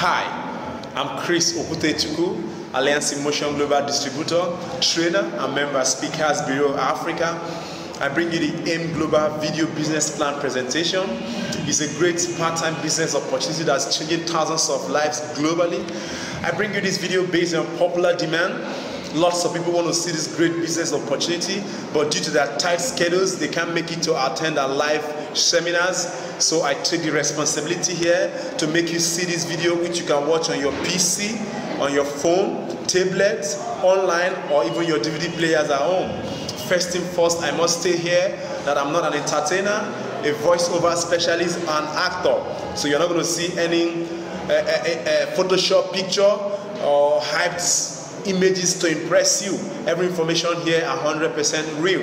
Hi, I'm Chris Okutechukwu, Alliance in Motion Global Distributor, trainer and member Speakers Bureau Africa. I bring you the AIM Global Video Business Plan presentation. It's a great part-time business opportunity that's changing thousands of lives globally. I bring you this video based on popular demand. Lots of people want to see this great business opportunity, but due to their tight schedules, they can't make it to attend our live seminars. So I take the responsibility here to make you see this video, which you can watch on your PC, on your phone, tablet, online, or even your DVD players at home. First thing first, I must stay here that I'm not an entertainer, a voiceover specialist, and actor. So you're not going to see any Photoshop picture or hyped images to impress you. Every information here 100% real.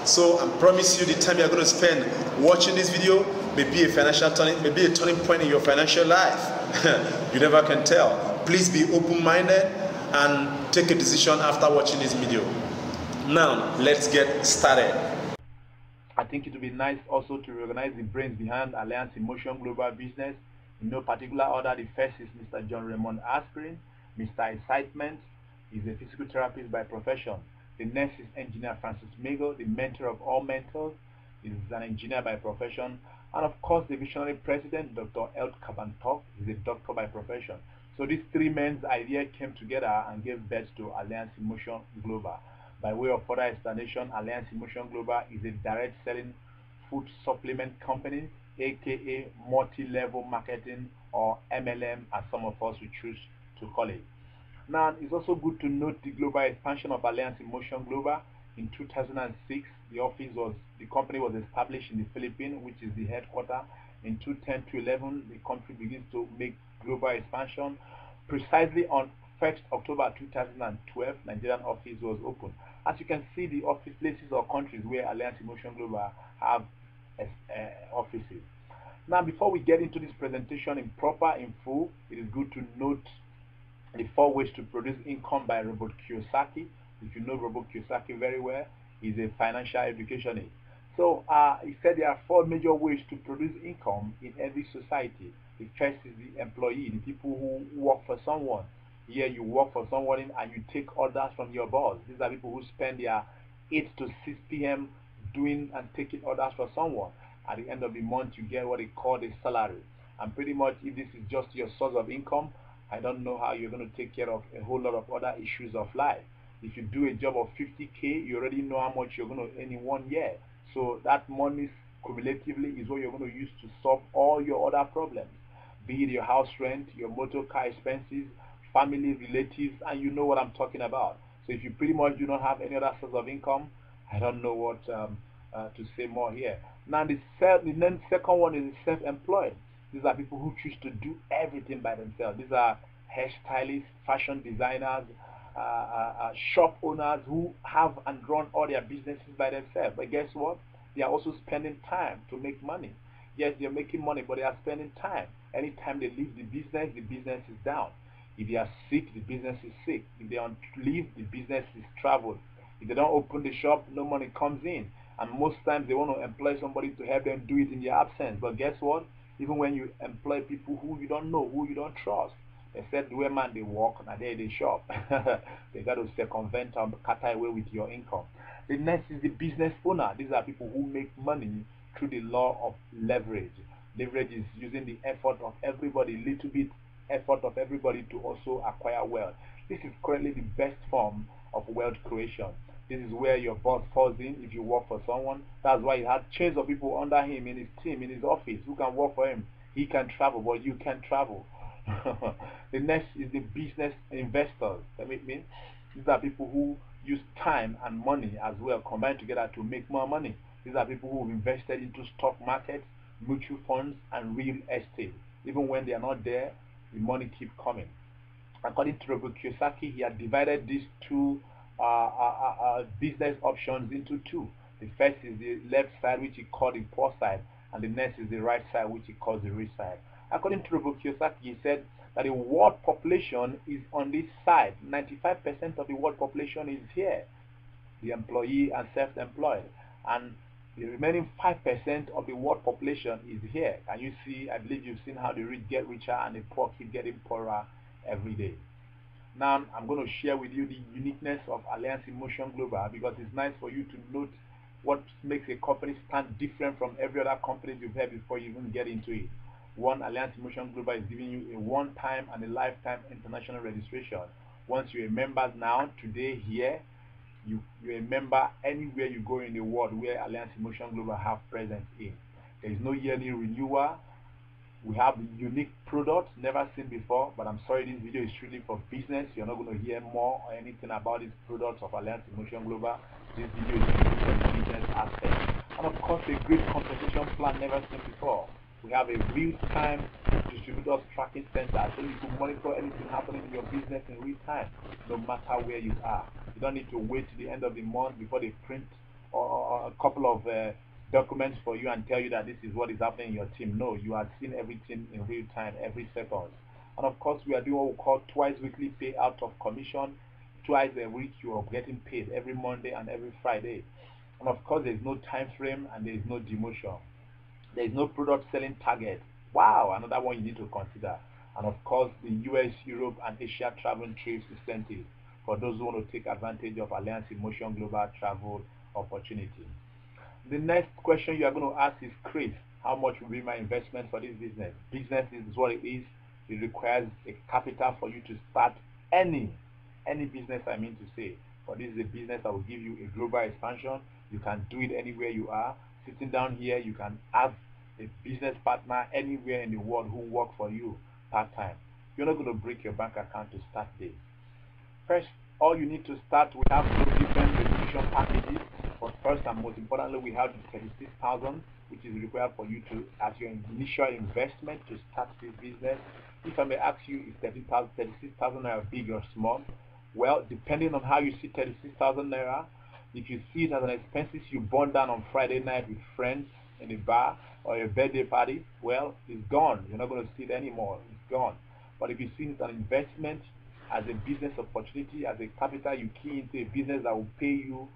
So I promise you the time you're going to spend watching this video may be a turning point in your financial life. You never can tell. Please be open-minded and take a decision after watching this video. Now let's get started. I think it would be nice also to recognize the brains behind Alliance in Motion Global Business. In no particular order, the first is Mr. John Raymond Aspirin. Mr. Excitement is a physical therapist by profession. The next is Engineer Francis Migo, the mentor of all mentors. He is an engineer by profession. And of course, the visionary president, Dr. Elt Kabantok, is a doctor by profession. So these three men's idea came together and gave birth to Alliance in Motion Global. By way of further explanation, Alliance in Motion Global is a direct selling food supplement company, aka multi-level marketing, or MLM as some of us will choose to call it. Now, it's also good to note the global expansion of Alliance in Motion Global. In 2006, the company was established in the Philippines, which is the headquarters. In 2010 to 11, the country begins to make global expansion. Precisely on 1st October 2012, Nigerian office was opened. As you can see, the office places or countries where Alliance in Motion Global have offices. Now, before we get into this presentation in full, it is good to note the 4 ways to produce income by Robert Kiyosaki. If you know Robert Kiyosaki very well, he's a financial educationist. So he said there are 4 major ways to produce income in every society. The first is the employee, the people who work for someone. Here you work for someone and you take orders from your boss. These are people who spend their 8 to 6 p.m. doing and taking orders for someone. At the end of the month, you get what they call a salary. And pretty much, if this is just your source of income, I don't know how you're going to take care of a whole lot of other issues of life. If you do a job of 50K, you already know how much you're going to earn in 1 year. So that money cumulatively is what you're going to use to solve all your other problems. Be it your house rent, your motor car expenses, family, relatives, and you know what I'm talking about. So if you pretty much do not have any other source of income, I don't know what to say more here. Now the second one is self-employed. These are people who choose to do everything by themselves. These are hairstylists, fashion designers, shop owners who have and run all their businesses by themselves. But guess what? They are also spending time to make money. Yes, they're making money, but they are spending time. Anytime they leave the business is down. If they are sick, the business is sick. If they don't leave, the business is traveled. If they don't open the shop, no money comes in. And most times they want to employ somebody to help them do it in their absence. But guess what? Even when you employ people who you don't know, who you don't trust, they said where man they work and there they shop. They got to circumvent and cut away with your income. The next is the business owner. These are people who make money through the law of leverage. Leverage is using the effort of everybody, little bit effort of everybody to also acquire wealth. This is currently the best form of wealth creation. This is where your boss falls in if you work for someone. That's why he had chains of people under him in his team, in his office, who can work for him. He can travel, but you can't travel. The next is the business investors. That means these are people who use time and money as well, combined together to make more money. These are people who have invested into stock markets, mutual funds, and real estate. Even when they are not there, the money keeps coming. According to Robert Kiyosaki, he had divided these two business options into 2. The first is the left side, which he called the poor side, and the next is the right side, which he calls the rich side. According to Robert Kiyosaki, he said that the world population is on this side. 95% of the world population is here, the employee and self-employed. And The remaining 5% of the world population is here. Can you see? I believe you've seen how the rich get richer and the poor keep getting poorer every day. Now, I'm going to share with you the uniqueness of Alliance in Motion Global, because it's nice for you to note what makes a company stand different from every other company you've heard before you even get into it. One, Alliance in Motion Global is giving you a one-time and a lifetime international registration. Once you're a member now, today, here, you're a member anywhere you go in the world where Alliance in Motion Global have presence in. There is no yearly renewal. We have unique products never seen before, but I'm sorry, this video is strictly for business. You're not going to hear more or anything about these products of Alliance in Motion Global. This video is strictly for the business aspect. And of course, a great compensation plan never seen before. We have a real-time distributors tracking center, so you can monitor anything happening in your business in real time, no matter where you are. You don't need to wait to the end of the month before they print or a couple of documents for you and tell you that this is what is happening in your team. No, you are seeing everything in real time, every second. And of course, we are doing what we call twice weekly payout of commission. Twice a week you are getting paid, every Monday and every Friday. And of course, there is no time frame and there is no demotion. There is no product selling target. Wow, another one you need to consider. And of course, the US, Europe, and Asia travel trips incentive for those who want to take advantage of Alliance in Motion Global travel opportunity. The next question you are going to ask is, Chris, how much will be my investment for this business? Business is what it is. It requires a capital for you to start any business, I mean to say. But this is a business that will give you a global expansion. You can do it anywhere you are. Sitting down here, you can have a business partner anywhere in the world who work for you part-time. You're not going to break your bank account to start this. First, all you need to start, we have two different registration packages. But first and most importantly, we have the 36,000, which is required for you to, as your initial investment to start this business. If I may ask you, is 36,000 naira big or small? Well, depending on how you see 36,000 naira, if you see it as an expenses you burn down on Friday night with friends in a bar or a birthday party, well, it's gone. You're not going to see it anymore. It's gone. But if you see it as an investment, as a business opportunity, as a capital you key into a business that will pay you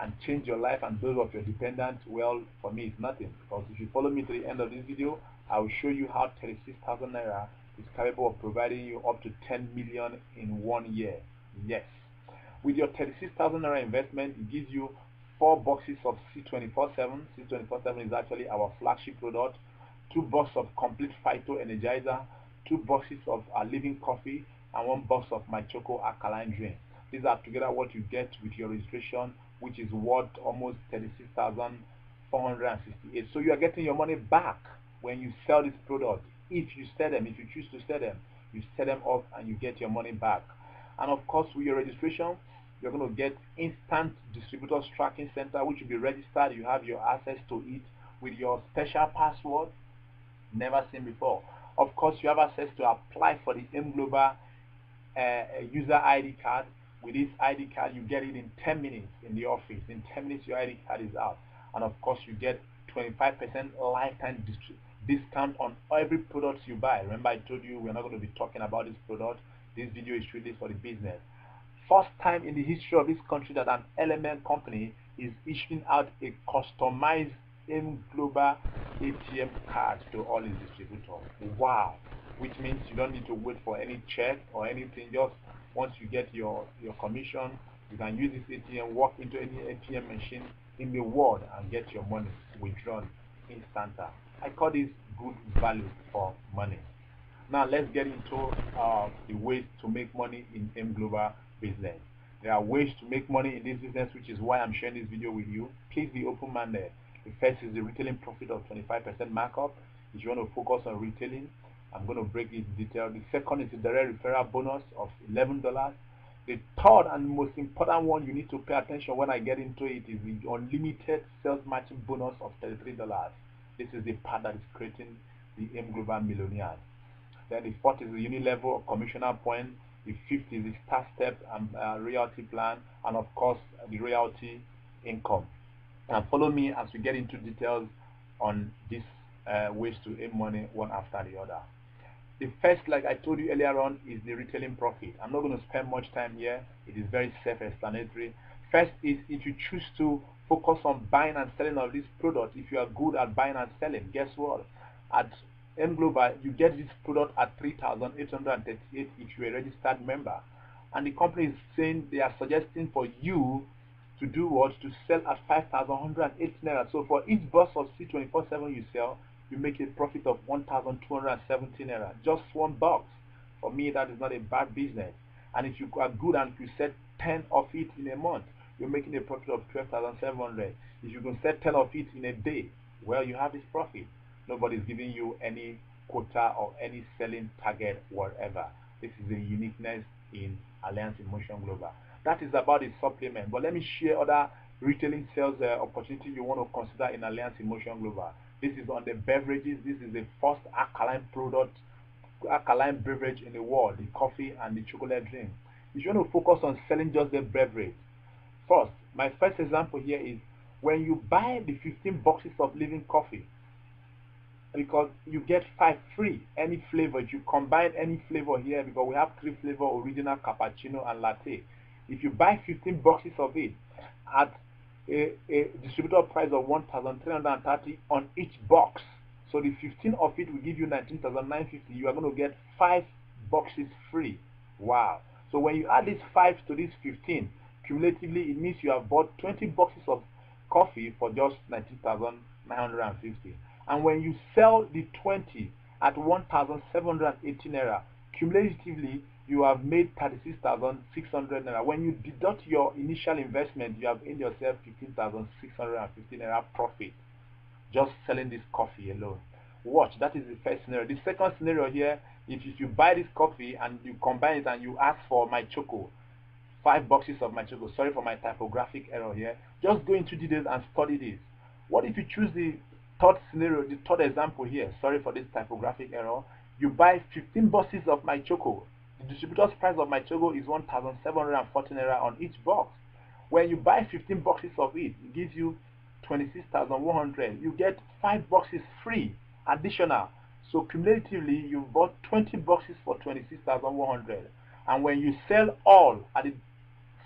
and change your life and those of your dependents, well, for me it's nothing. Because if you follow me to the end of this video, I will show you how 36,000 naira is capable of providing you up to 10 million in 1 year. Yes. With your 36,000 naira investment, it gives you 4 boxes of C24/7. C24/7 is actually our flagship product. 2 boxes of complete Phyto Energizer, 2 boxes of Living Coffee, and 1 box of My Choco Alkaline Drink. These are together what you get with your registration, which is worth almost 36,468. So you are getting your money back when you sell this product. If you sell them, if you choose to sell them, you sell them off and you get your money back. And of course, with your registration, you're going to get instant distributors tracking center, which will be registered. You have your access to it with your special password, never seen before. Of course, you have access to apply for the M Global user ID card. With this ID card, you get it in 10 minutes in the office. In 10 minutes, your ID card is out. And of course, you get 25% lifetime discount on every product you buy. Remember, I told you we're not going to be talking about this product. This video is really for the business. First time in the history of this country that an element company is issuing out a customized M Global ATM card to all its distributors. Wow. Which means you don't need to wait for any check or anything. Just once you get your commission, you can use this ATM, walk into any ATM machine in the world and get your money withdrawn instanta. I call this good value for money. Now let's get into the ways to make money in M Global business. There are ways to make money in this business, which is why I'm sharing this video with you. Please be open-minded. The first is the retailing profit of 25% markup. If you want to focus on retailing, I'm going to break it in detail. The second is the direct referral bonus of $11. The third and most important one you need to pay attention when I get into it is the unlimited sales matching bonus of $33. This is the part that is creating the M Global millionaires. Then the fourth is the uni-level of commissioner point. The fifth is the start step and royalty plan, and of course the royalty income. And follow me as we get into details on these ways to earn money one after the other. The first, like I told you earlier on, is the retailing profit. I'm not going to spend much time here. It is very self-explanatory. First is if you choose to Focus on buying and selling of this product. If you are good at buying and selling, guess what? At M Global, you get this product at 3,838 if you're a registered member. And the company is saying they are suggesting for you to do what? To sell at 5,108 naira. So for each box of C24/7 you sell, you make a profit of 1,270 naira. Just one box. For me, that is not a bad business. And if you are good and you sell 10 of it in a month, you're making a profit of 12,700. If you can sell 10 of it in a day, well, you have this profit. Nobody's giving you any quota or any selling target, whatever. This is the uniqueness in Alliance in Motion Global. That is about the supplement. But let me share other retailing sales opportunity you want to consider in Alliance in Motion Global. This is on the beverages. This is the first alkaline beverage in the world, the coffee and the chocolate drink. If you want to focus on selling just the beverage, first, my first example here is when you buy the 15 boxes of Living Coffee, because you get 5 free, any flavor. If you combine any flavor here, because we have 3 flavor: original, cappuccino, and latte. If you buy 15 boxes of it at a distributor price of 1,330 on each box, so the 15 of it will give you 19,950. You are going to get 5 boxes free. Wow. So when you add these 5 to these 15, cumulatively it means you have bought 20 boxes of coffee for just 19,950. And when you sell the 20 at 1,780 naira, cumulatively you have made 36,600 naira. When you deduct your initial investment, you have earned yourself 15,650 naira profit just selling this coffee alone. Watch, that is the first scenario. The second scenario here, if you buy this coffee and you combine it and you ask for my choco, 5 boxes of my choco. Sorry for my typographic error here. Just go into details and study this. What if you choose the third scenario, the third example here? Sorry for this typographic error. You buy 15 boxes of my choco. The distributor's price of my choco is 1,740 naira on each box. When you buy 15 boxes of it, it gives you 26,100. You get 5 boxes free, additional. So cumulatively, you bought 20 boxes for 26,100. And when you sell all at the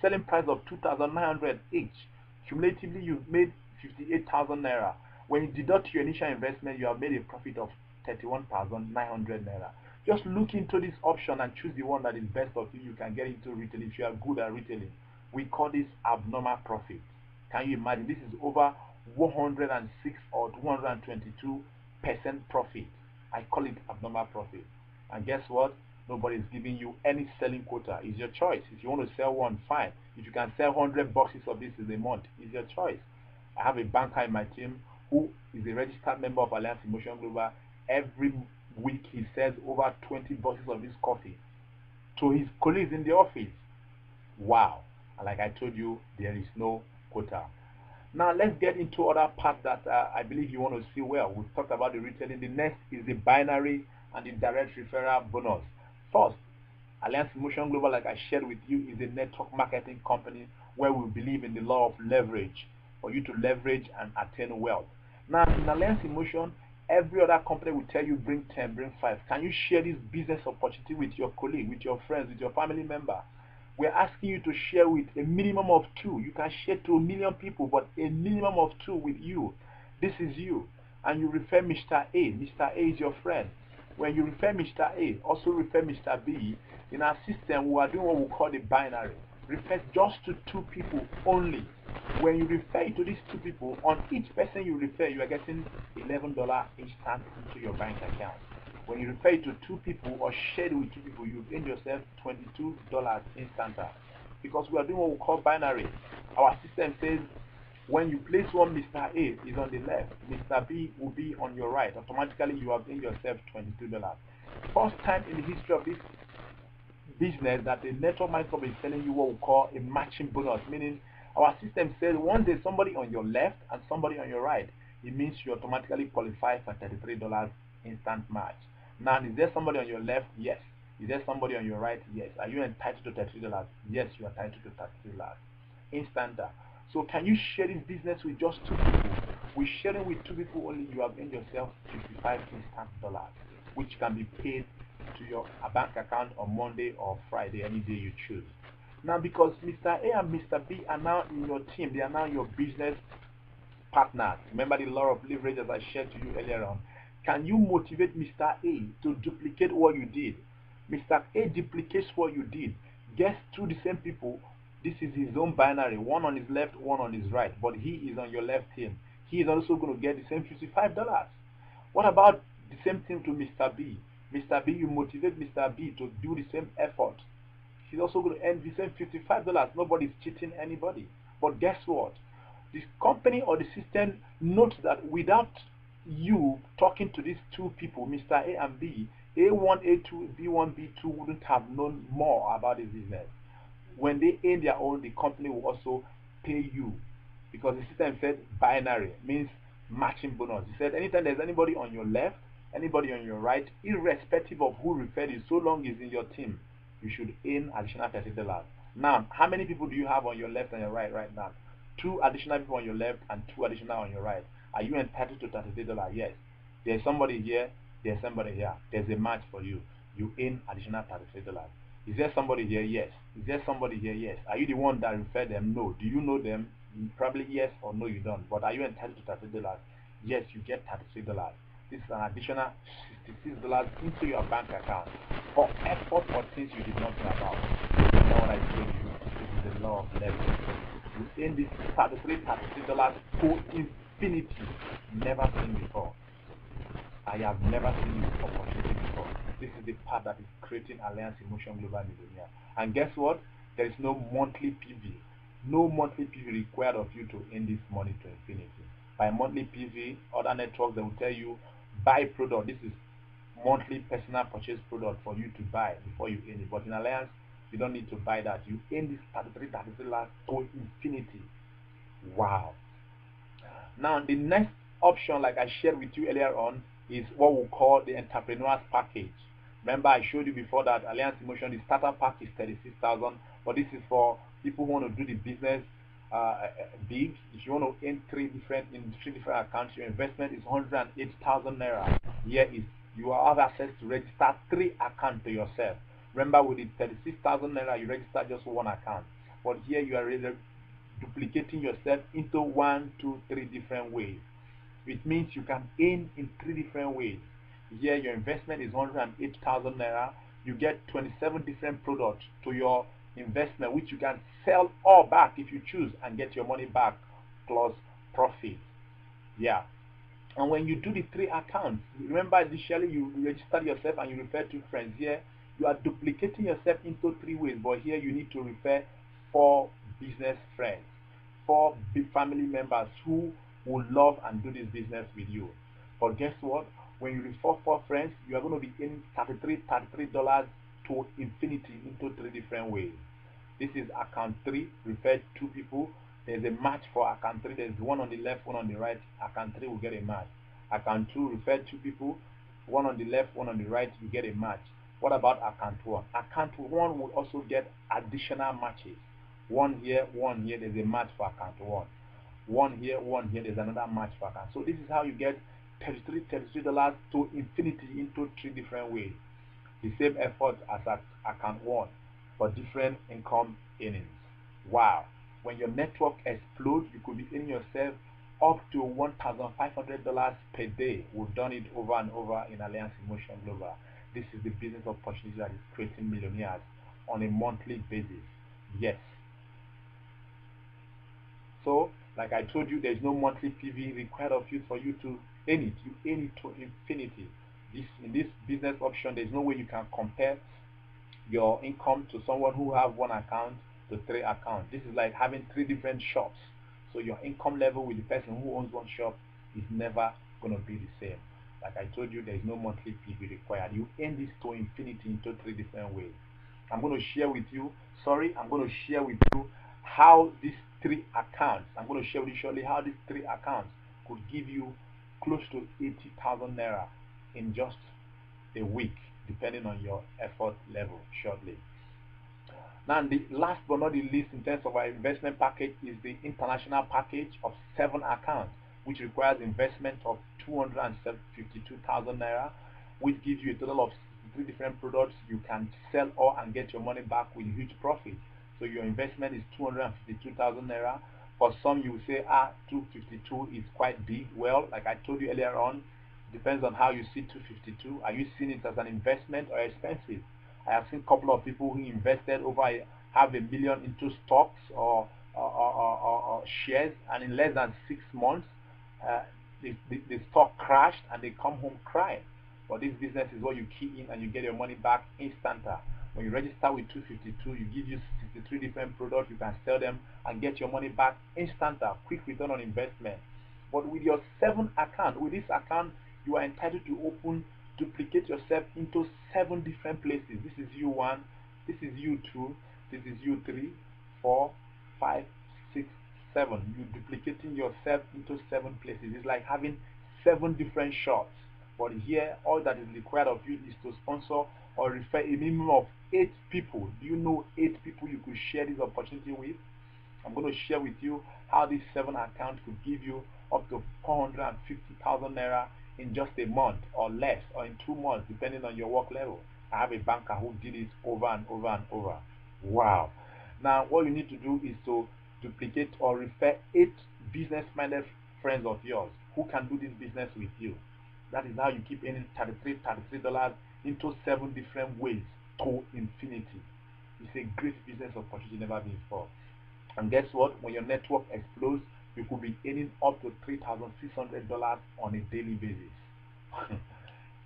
selling price of 2,900 each, cumulatively you've made 58,000 naira. When you deduct your initial investment, you have made a profit of 31,900 naira. Just look into this option and choose the one that is best of you. You can get into retailing if you are good at retailing. We call this abnormal profit. Can you imagine? This is over 106 or 222% profit. I call it abnormal profit. And guess what? Nobody is giving you any selling quota. It's your choice. If you want to sell one, fine. If you can sell 100 boxes of this in a month, it's your choice. I have a banker in my team who is a registered member of Alliance in Motion Global. Every week he sells over 20 boxes of this coffee to his colleagues in the office. Wow. And like I told you, there is no quota. Now let's get into other parts that I believe you want to see well. We've talked about the retailing. The next is the binary and the direct referral bonus. First, Alliance in Motion Global, like I shared with you, is a network marketing company where we believe in the law of leverage, for you to leverage and attain wealth. Now, in Alliance in Motion, every other company will tell you bring 10, bring 5. Can you share this business opportunity with your colleague, with your friends, with your family member? We're asking you to share with a minimum of 2. You can share to 1 million people, but a minimum of 2 with you. This is you. And you refer Mr. A. Mr. A is your friend. When you refer Mr. A, also refer Mr. B. In our system, we are doing what we call the binary. Refer just to 2 people only. When you refer to these 2 people, on each person you refer, you are getting $11 instant into your bank account. When you refer to 2 people or share it with 2 people, you've earned yourself $22 instant. Because we are doing what we call binary. Our system says when you place one, Mr. A is on the left, Mr. B will be on your right. Automatically you have earned yourself $22. First time in the history of this business that the network marketing company is telling you what we call a matching bonus, meaning our system says one day somebody on your left and somebody on your right, it means you automatically qualify for $33 instant match. Now, is there somebody on your left? Yes. Is there somebody on your right? Yes. Are you entitled to $33? Yes, you are entitled to $33 instant. So can you share this business with just 2 people? With sharing with 2 people only, you have earned yourself $55 instant dollars, which can be paid to your bank account on Monday or Friday, any day you choose. Now, because Mr. A and Mr. B are now in your team, they are now your business partners. Remember the law of leverage as I shared to you earlier on. Can you motivate Mr. A to duplicate what you did? Mr. A duplicates what you did, gets two the same people. This is his own binary, one on his left, one on his right, but he is on your left team. He is also going to get the same $55. What about the same thing to Mr. B? Mr. B, you motivate Mr. B to do the same effort. He's also going to earn the same $55. Nobody's cheating anybody. But guess what? This company or the system notes that without you talking to these two people, Mr. A and B, A1, A2, B1, B2 wouldn't have known more about this business. When they earn their own, the company will also pay you, because the system said binary, means matching bonus. He said anytime there's anybody on your left, anybody on your right, irrespective of who referred you, so long as in your team, you should earn additional $30. Now, how many people do you have on your left and your right now? 2 additional people on your left and 2 additional on your right. Are you entitled to $33? Yes. There's somebody here, there's somebody here. There's a match for you. You earn additional $33. Is there somebody here? Yes. Is there somebody here? Yes. Are you the one that referred them? No. Do you know them? Probably yes or no, you don't. But are you entitled to $33? Yes, you get $33. This is an additional $66 into your bank account for effort or things you did not know about. You know what I told you? This is the law of leverage. You earn this $33 to infinity. Never seen before. I have never seen this opportunity before. This is the part that is creating Alliance Emotion Global Millionaire. And guess what? There is no monthly PV. No monthly PV required of you to earn this money to infinity. By monthly PV, other networks, they will tell you, buy product. This is monthly personal purchase product for you to buy before you earn it. But in Alliance, you don't need to buy that. You earn this $33 to infinity. Wow. Now, the next option, like I shared with you earlier on, is what we call the entrepreneur's package. Remember, I showed you before that Alliance Emotion, the starter pack is $36,000, but this is for people who want to do the business big. If you want to earn three different accounts, your investment is 108,000 naira. Here is you have access to register 3 accounts to yourself. Remember, with the 36,000 naira, you register just 1 account, but here you are duplicating yourself into 1, 2, 3 different ways. It means you can earn in 3 different ways. Here your investment is 108,000 naira. You get 27 different products to your investment, which you can sell all back if you choose and get your money back plus profit. Yeah. And when you do the 3 accounts, remember initially you register yourself and you refer to friends. Here you are duplicating yourself into 3 ways, but here you need to refer 4 business friends, 4 big family members who will love and do this business with you. But guess what? When you refer 4 friends, you are going to be earning $33 to infinity into 3 different ways. This is account 3, refer 2 people. There's a match for account 3. There's one on the left, one on the right. Account 3 will get a match. Account 2, refer 2 people. One on the left, one on the right, you get a match. What about account 1? Account 1 will also get additional matches. One here, there's a match for account 1. One here, there's another match for account. So this is how you get $33 to infinity into 3 different ways. The same effort as at account 1, but different income earnings. Wow. When your network explodes, you could be earning yourself up to $1,500 per day. We've done it over and over in Alliance Emotion Global. This is the business opportunity that is creating millionaires on a monthly basis. Yes. So, like I told you, there's no monthly PV required of you for you to earn it. You earn it to infinity. In this business option, there's no way you can compare your income to someone who have 1 account to 3 accounts. This is like having 3 different shops. So your income level with the person who owns 1 shop is never going to be the same. Like I told you, there is no monthly PV required. You earn this to infinity into 3 different ways. I'm going to share with you how these 3 accounts, I'm going to share with you shortly how these 3 accounts could give you close to 80,000 naira in just a week, depending on your effort level shortly. Now, the last but not the least in terms of our investment package is the international package of 7 accounts, which requires investment of 252,000 naira, which gives you a total of 3 different products you can sell all and get your money back with huge profit. So your investment is 252,000 naira. For some, you will say, 252 is quite big. Well, like I told you earlier on, depends on how you see 252. Are you seeing it as an investment or expensive? I have seen a couple of people who invested over half a million into stocks or shares, and in less than 6 months, uh, the stock crashed and they come home crying. But this business is what you key in and you get your money back instanta. When you register with 252, you give you 63 different products, you can sell them and get your money back instanta, quick return on investment. But with your 7 account, with this account, you are entitled to duplicate yourself into 7 different places. This is U1, this is U2, this is U3, 4, 5, 6, 7. You're duplicating yourself into 7 places. It's like having 7 different shots. But here, all that is required of you is to sponsor or refer a minimum of 8 people. Do you know 8 people you could share this opportunity with? I'm going to share with you how this 7 account could give you up to 450,000 naira in just a month or less, or in 2 months, depending on your work level. I have a banker who did it over and over and over. Wow. Now, what you need to do is to duplicate or refer 8 business-minded friends of yours who can do this business with you. That is how you keep earning $33 into 7 different ways to infinity. It's a great business opportunity never before. And guess what? When your network explodes, you could be earning up to $3,600 on a daily basis.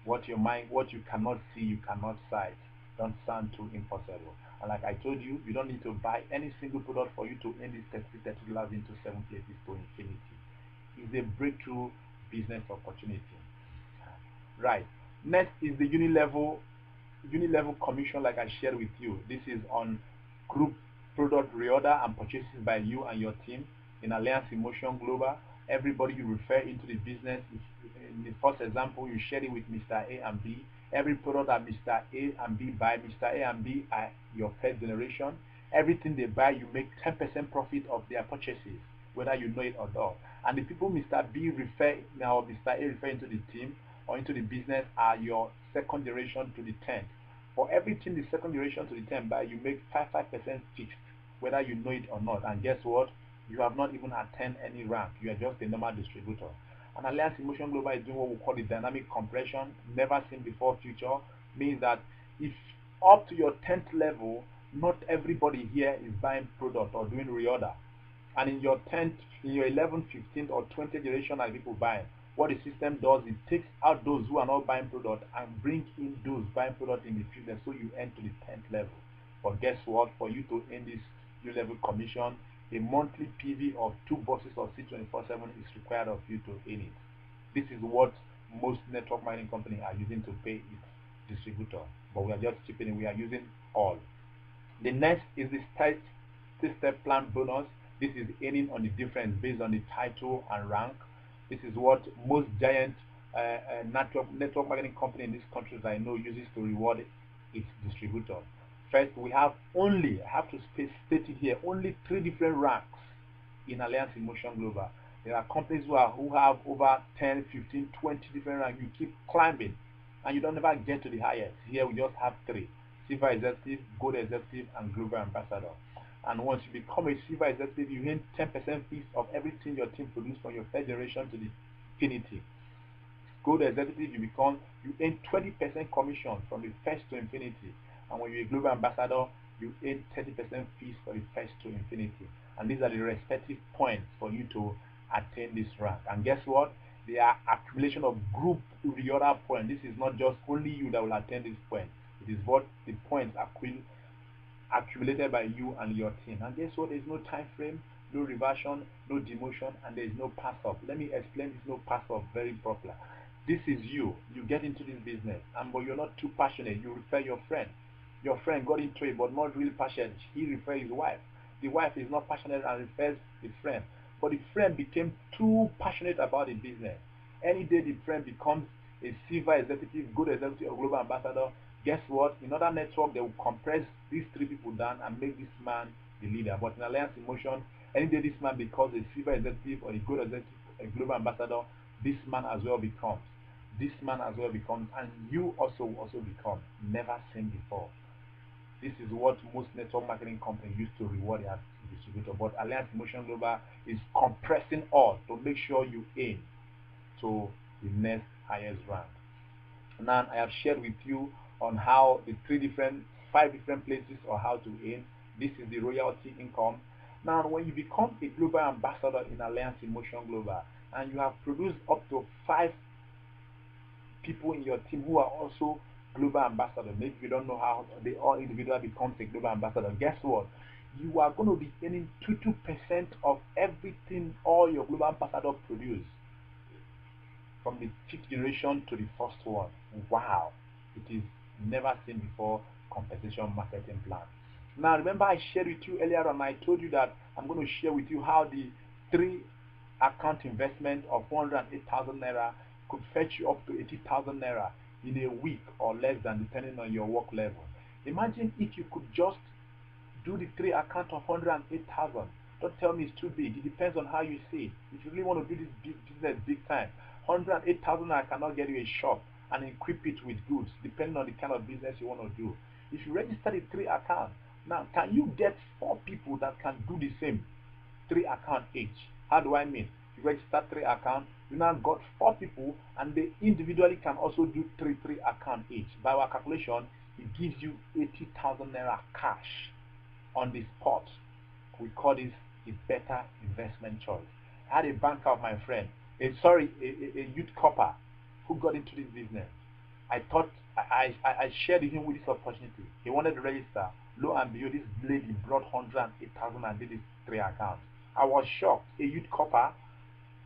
What you cannot see, you cannot sight. Don't sound too impossible. And like I told you, you don't need to buy any single product for you to earn this $30 into 7 places to infinity. It's a breakthrough business opportunity. Right. Next is the unilevel commission, like I shared with you. This is on group product reorder and purchases by you and your team in Alliance Emotion Global. Everybody you refer into the business, in the first example, you share it with Mr. A and B. Every product that Mr. A and B buy, Mr. A and B are your first generation. Everything they buy, you make 10% profit of their purchases, whether you know it or not. And the people Mr. B refer, now Mr. A refer into the team or into the business, are your second generation to the 10th. For everything the second generation to the 10th buy, you make 5% fixed, whether you know it or not. And guess what? You have not even attained any rank. You are just a normal distributor. And Alliance Emotion Global is doing what we call the dynamic compression, never seen before feature. Means that if up to your 10th level, not everybody here is buying product or doing reorder. And in your 10th, in your 11th, 15th, or 20th generation as people buying, what the system does, it takes out those who are not buying product and bring in those buying product in the future, so you enter to the 10th level. But guess what? For you to earn this new level commission, a monthly PV of 2 boxes of C24/7 is required of you to earn it. This is what most network mining companies are using to pay its distributor. But we are just chipping in. We are using all. The next is the step plan bonus. This is earning on the difference based on the title and rank. This is what most giant network marketing company in this country that I know uses to reward its distributor. First, we have only, I have to state it here, only 3 different ranks in Alliance Emotion Global. There are companies who have over 10, 15, 20 different ranks. You keep climbing and you don't ever get to the highest. Here we just have 3: Silver Executive, Gold Executive, and Global Ambassador. And once you become a Silver Executive, you earn 10% fees of everything your team produces from your first generation to the infinity. Gold Executive, you earn 20% commission from the first to infinity. And when you're a Global Ambassador, you earn 30% fees for the first to infinity. And these are the respective points for you to attain this rank. And guess what? They are accumulation of group reorder points. This is not just only you that will attain this point. It is what the points accumulated by you and your team. And guess what? There's no time frame, no reversion, no demotion, and there is no pass up. Let me explain this no pass up very properly. This is you. You get into this business, but you're not too passionate. You refer your friend. Your friend got into it, but not really passionate. He refers his wife. The wife is not passionate and refers the friend. But the friend became too passionate about the business. Any day the friend becomes a Silver Executive, Gold Executive, or Global Ambassador, guess what? In other network, they will compress these 3 people down and make this man the leader. But in Alliance Emotion, any day this man becomes a Silver Executive or a Gold Executive, a Global Ambassador, this man as well becomes. This man as well becomes, and you also become. Never seen before. This is what most network marketing companies used to reward their distributor. But Alliance Motion Global is compressing all to make sure you aim to the next highest rank. Now I have shared with you on how the five different places or how to aim. This is the royalty income. Now when you become a global ambassador in Alliance Motion Global and you have produced up to 5 people in your team who are also global ambassadors, maybe you don't know how they all individually becomes a global ambassador, guess what? You are going to be earning 2% of everything all your global ambassador produce, from the 5th generation to the first one. Wow, it is never seen before compensation marketing plan. Now remember I shared with you earlier on, I told you that I'm going to share with you how the 3 account investment of 408,000 naira could fetch you up to 80,000 naira in a week or less than, depending on your work level. Imagine if you could just do the 3 account of 108,000. Don't tell me it's too big. It depends on how you see it. If you really want to do this business big time, 108,000 I cannot get you a shop and equip it with goods, depending on the kind of business you want to do. If you register the 3 account, now can you get 4 people that can do the same 3 account each? How do I mean? You register 3 account, you now got 4 people and they individually can also do 3 account each. By our calculation, it gives you 80,000 naira cash on the spot. We call this a better investment choice. I had a banker of my friend, a youth copper who got into this business. I thought I shared with him with this opportunity. He wanted to register. Lo and behold, this lady brought 108,000 and did these 3 accounts. I was shocked. A youth copper,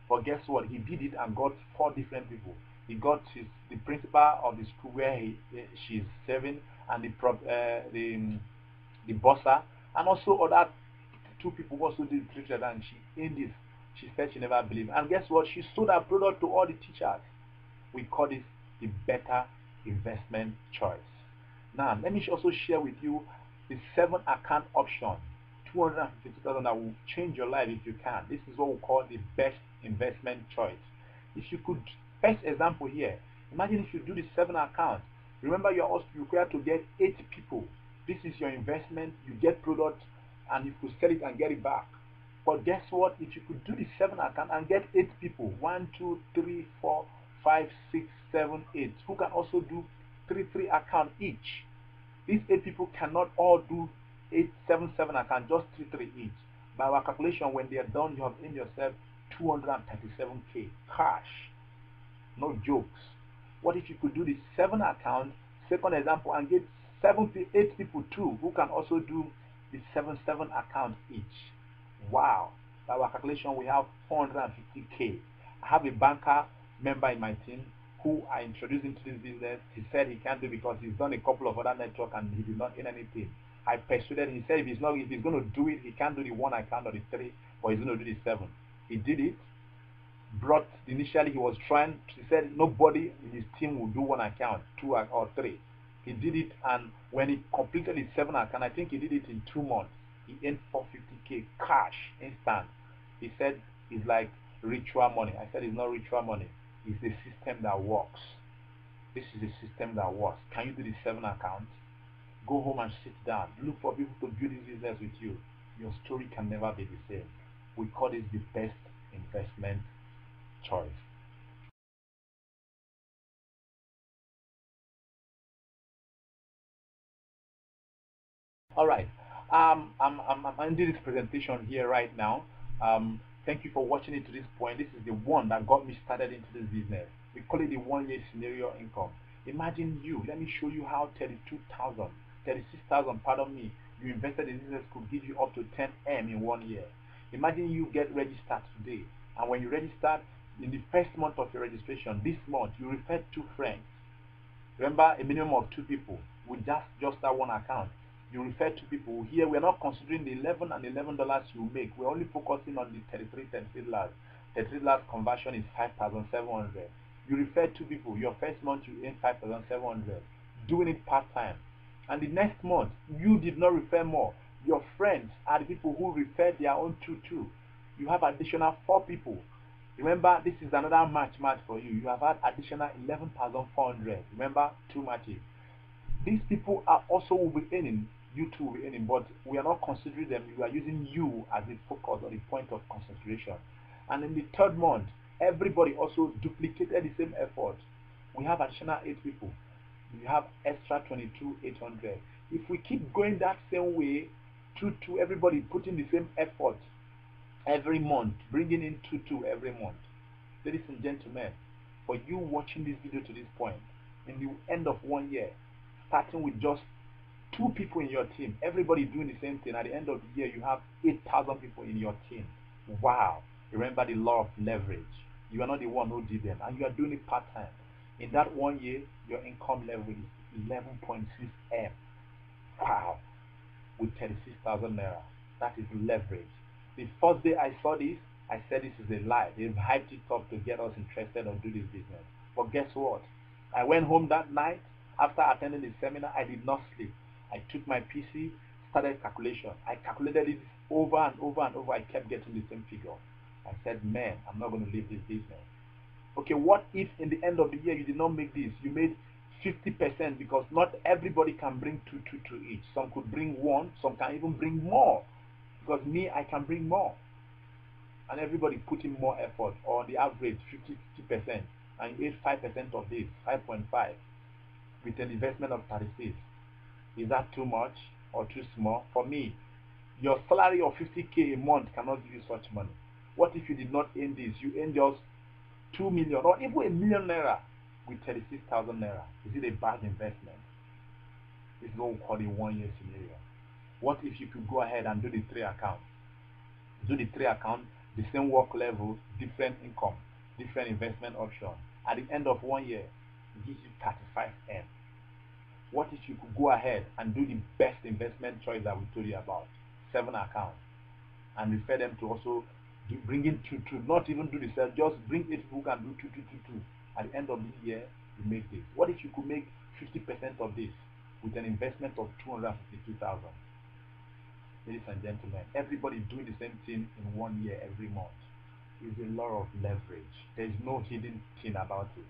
but guess what? He did it and got 4 different people. He got the principal of the school where she's serving, and the bossa, and also other 2 people who also did the treated, and she in this. She said she never believed. And guess what? She sold her product to all the teachers. We call this the better investment choice. Now, let me also share with you the 7 account option, 250,000, that will change your life if you can. This is what we call the best investment choice. If you could, first example here, imagine if you do the 7 account. Remember, you're also required to get 8 people. This is your investment. You get product and you could sell it and get it back. But guess what? If you could do the 7 account and get 8 people, 1, 2, 3, 4, 5, 6, 7, 8, who can also do 3 account each. These 8 people cannot all do 7 account, just 3 each. By our calculation, when they are done, you have in yourself 237k cash. No jokes. What if you could do the 7 account, second example, and get 8 people too, who can also do the 7 account each? Wow. By our calculation, we have 450k. I have a banker member in my team who I introduced into this business. He said he can't do it because he's done a couple of other networks and he did not earn anything. I persuaded him. He said if he's going to do it, he can't do the 1 account or the 3, but he's going to do the 7. He did it. Initially he was trying. He said nobody in his team will do 1 account, 2 or 3. He did it, and when he completed his 7 account, I think he did it in 2 months. He earned 450k cash instant. He said it's like ritual money. I said it's not ritual money. It's a system that works. This is a system that works. Can you do the 7 account? Go home and sit down. Look for people to build this business with you. Your story can never be the same. We call this the best investment choice. All right. I'm ending this presentation here right now. Thank you for watching it to this point. This is the one that got me started into this business. We call it the 1-year scenario income. Imagine let me show you how 36,000, pardon me, you invested in business could give you up to 10M in 1 year. Imagine you get registered today, and when you register, in the first month of your registration, this month, you refer 2 friends. Remember, a minimum of 2 people with just that 1 account. You refer to people. Here we're not considering the $11 and $11 you make. We're only focusing on the $33. $33 conversion is 5,700. You refer to people. Your first month you earn 5,700, doing it part-time. And the next month you did not refer more. Your friends are the people who referred their own 2 too. You have additional 4 people. Remember, this is another match for you. You have had additional 11,400. Remember, 2 matches. These people are also will be earning you too will be earning, but we are not considering them. We are using you as the focus or the point of concentration. And in the third month, everybody also duplicated the same effort. We have additional 8 people. We have extra 22,800. If we keep going that same way, two, everybody putting the same effort every month, bringing in two every month. Ladies and gentlemen, for you watching this video to this point, in the end of 1 year, starting with just 2 people in your team, everybody doing the same thing, at the end of the year, you have 8,000 people in your team. Wow. Remember the law of leverage. You are not the one who did them, and you are doing it part-time. In that 1 year, your income level is 11.6 M. Wow. With 36,000 naira. That is leverage. The first day I saw this, I said this is a lie. They've hyped it up to get us interested or do this business. But guess what? I went home that night after attending the seminar. I did not sleep. I took my PC, started calculation. I calculated it over and over and over. I kept getting the same figure. I said, man, I'm not going to leave this business. Okay, what if in the end of the year you did not make this? You made 50%, because not everybody can bring two each. Some could bring 1, some can even bring more. Because me, I can bring more. And everybody put in more effort, or on the average 50%, and you ate 5% of this, 5.5, with an investment of 36. Is that too much or too small? For me, your salary of 50K a month cannot give you such money. What if you did not earn this? You earn just 2 million or even a million naira with 36,000 naira. Is it a bad investment? This is what we call a 1-year scenario. What if you could go ahead and do the 3 accounts? Do the 3 accounts, the same work level, different income, different investment option. At the end of 1 year, it gives you 35 M. What if you could go ahead and do the best investment choice that we told you about, 7 accounts, and refer them to also bring in two, not even do the same, just bring 8 people and do two. At the end of the year, you make this. What if you could make 50% of this with an investment of 252,000? Ladies and gentlemen, everybody doing the same thing in 1 year every month. Is a law of leverage. There is no hidden thing about it.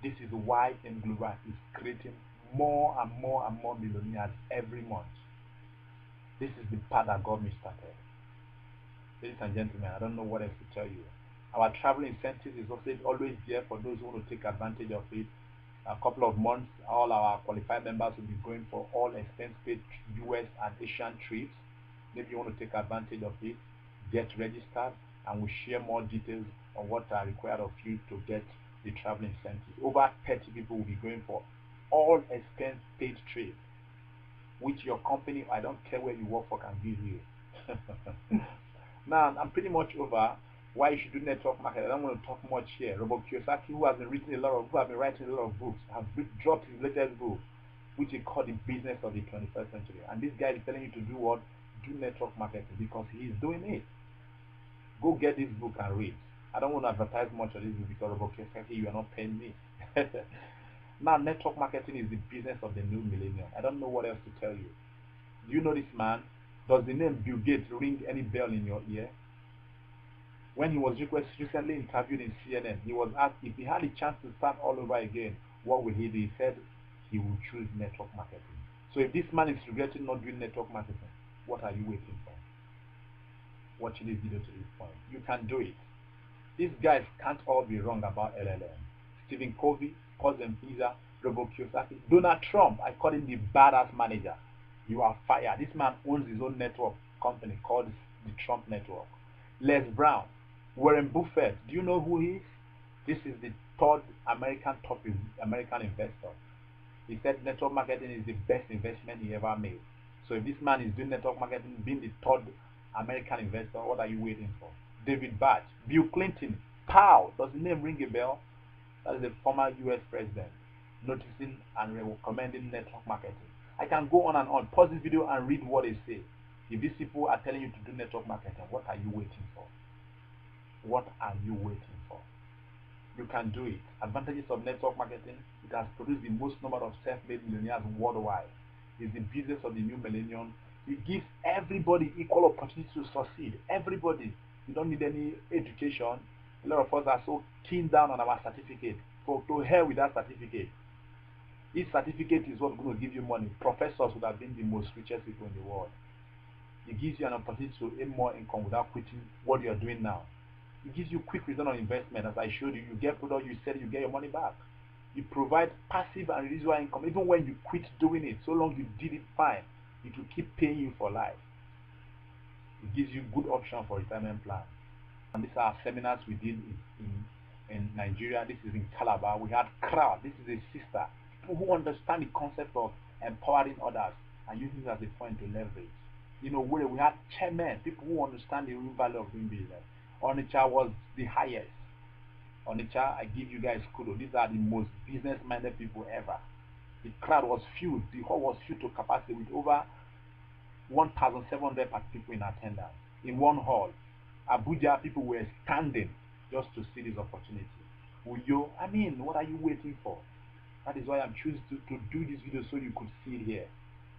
This is why M Global is creating more and more millionaires every month. This is the path that got me started. Ladies and gentlemen, I don't know what else to tell you. Our travel incentive is also always there for those who want to take advantage of it. A couple of months, all our qualified members will be going for all expense paid US and Asian trips. Maybe you want to take advantage of it, get registered, and we'll share more details on what are required of you to get the travel incentive. Over 30 people will be going for all expense paid trips, which your company, I don't care where you work for, can give you. Now, I'm pretty much over why you should do network marketing. I don't want to talk much here. Robert Kiyosaki, who has been writing a lot of books, has dropped his latest book, which he called The Business of the 21st Century. And this guy is telling you to do what? Do network marketing, because he is doing it. Go get this book and read. I don't want to advertise much of this book because Robert Kiyosaki, you are not paying me. Now, network marketing is the business of the new millennium. I don't know what else to tell you. Do you know this man? Does the name Bill Gates ring any bell in your ear? When he was recently interviewed in CNN, he was asked if he had a chance to start all over again, what would he do? He said he would choose network marketing. So if this man is regretting not doing network marketing, what are you waiting for? Watching this video to this point, you can do it. These guys can't all be wrong about LLM. Stephen Covey, Cousin Pizza, Robert Kiyosaki, Donald Trump, I call him the badass manager. You are fired. This man owns his own network company called the Trump Network. Les Brown, Warren Buffett, do you know who he is? This is the third top American investor. He said network marketing is the best investment he ever made. So if this man is doing network marketing, being the third American investor, what are you waiting for? David Batch, Bill Clinton, Pow, does the name ring a bell? That is a former US president, noticing and recommending network marketing. I can go on and on. Pause this video and read what they say. If these people are telling you to do network marketing, what are you waiting for? What are you waiting for? You can do it. Advantages of network marketing: it has produced the most number of self-made millionaires worldwide. It's the business of the new millennium. It gives everybody equal opportunity to succeed. Everybody. You don't need any education. A lot of us are so keen down on our certificate. To hell with that certificate. This certificate is what's going to give you money. Professors would have been the most richest people in the world. It gives you an opportunity to earn more income without quitting what you are doing now. It gives you quick return on investment. As I showed you, you get product, you sell it, you get your money back. You provide passive and residual income even when you quit doing it. So long you did it fine, it will keep paying you for life. It gives you good option for retirement plan. And these are seminars we did in Nigeria. This is in Calabar. We had crowd. This is a sister. People who understand the concept of empowering others and using it as a point to leverage. You know, we had chairmen, people who understand the real value of doing business. Onitsha was the highest. Onitsha, I give you guys kudos. These are the most business-minded people ever. The crowd was filled. The hall was filled to capacity with over 1,700 people in attendance in one hall. Abuja, people were standing just to see this opportunity. Uyo, I mean, what are you waiting for? That is why I'm choosing to do this video so you could see it here.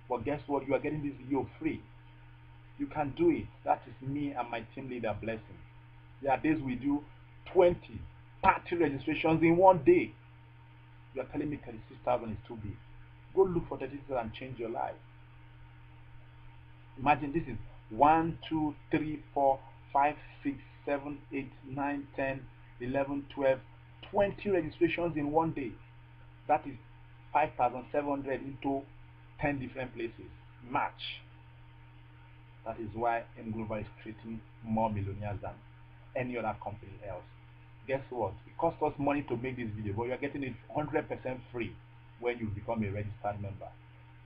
But guess what? You are getting this video free. You can do it. That is me and my team leader Blessing. There are days we do 20, 30 registrations in one day. You are telling me 36,000 is too big. Go look for 36,000 and change your life. Imagine this is 1, 2, 3, 4, 5, 6, 7, 8, 9, 10, 11, 12, 20 registrations in one day. That is 5,700 into 10 different places. Match. That is why M Global is creating more millionaires than any other company else. Guess what? It costs us money to make this video, but you are getting it 100% free when you become a registered member.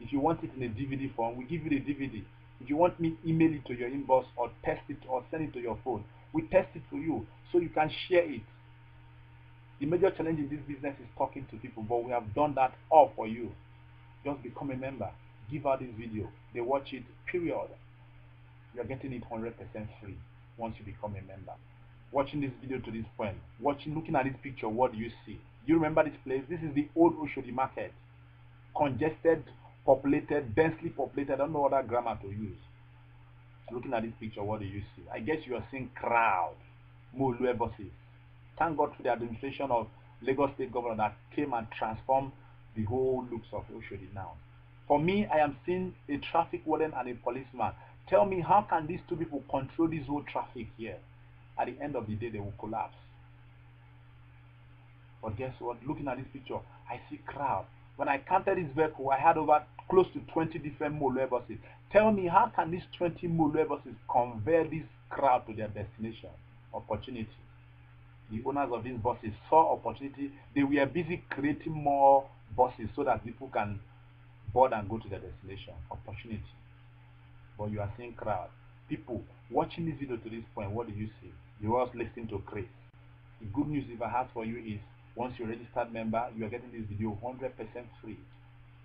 If you want it in a DVD form, we give you the DVD. If you want me, email it to your inbox or test it or send it to your phone. We test it for you so you can share it. The major challenge in this business is talking to people, but we have done that all for you. Just become a member. Give out this video. They watch it, period. You are getting it 100% free once you become a member. Watching this video to this point, looking at this picture, what do you see? Do you remember this place? This is the old Oshodi market. Congested, populated, densely populated. I don't know what that grammar to use. Looking at this picture, what do you see? I guess you are seeing crowd, Molue buses. Thank God for the administration of Lagos State Governor that came and transformed the whole looks of Oshodi now. For me, I am seeing a traffic warden and a policeman. Tell me, how can these two people control this whole traffic here? At the end of the day, they will collapse. But guess what? Looking at this picture, I see crowd. When I counted this vehicle, I had over close to 20 different Molue buses. Tell me, how can these 20 Molue buses convert this crowd to their destination? Opportunity. The owners of these buses saw opportunity. They were busy creating more buses so that people can board and go to their destination. Opportunity. But you are seeing crowd. People watching this video to this point, what do you see? You are listening to Chris. The good news if I have for you is, once you're a registered member, you are getting this video 100% free.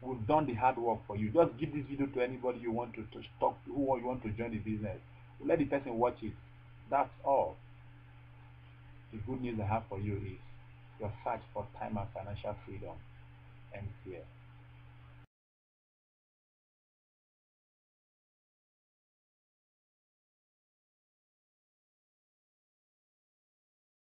We've done the hard work for you. Just give this video to anybody you want to talk to, who you want to join the business. Let the person watch it. That's all. The good news I have for you is your search for time and financial freedom ends here.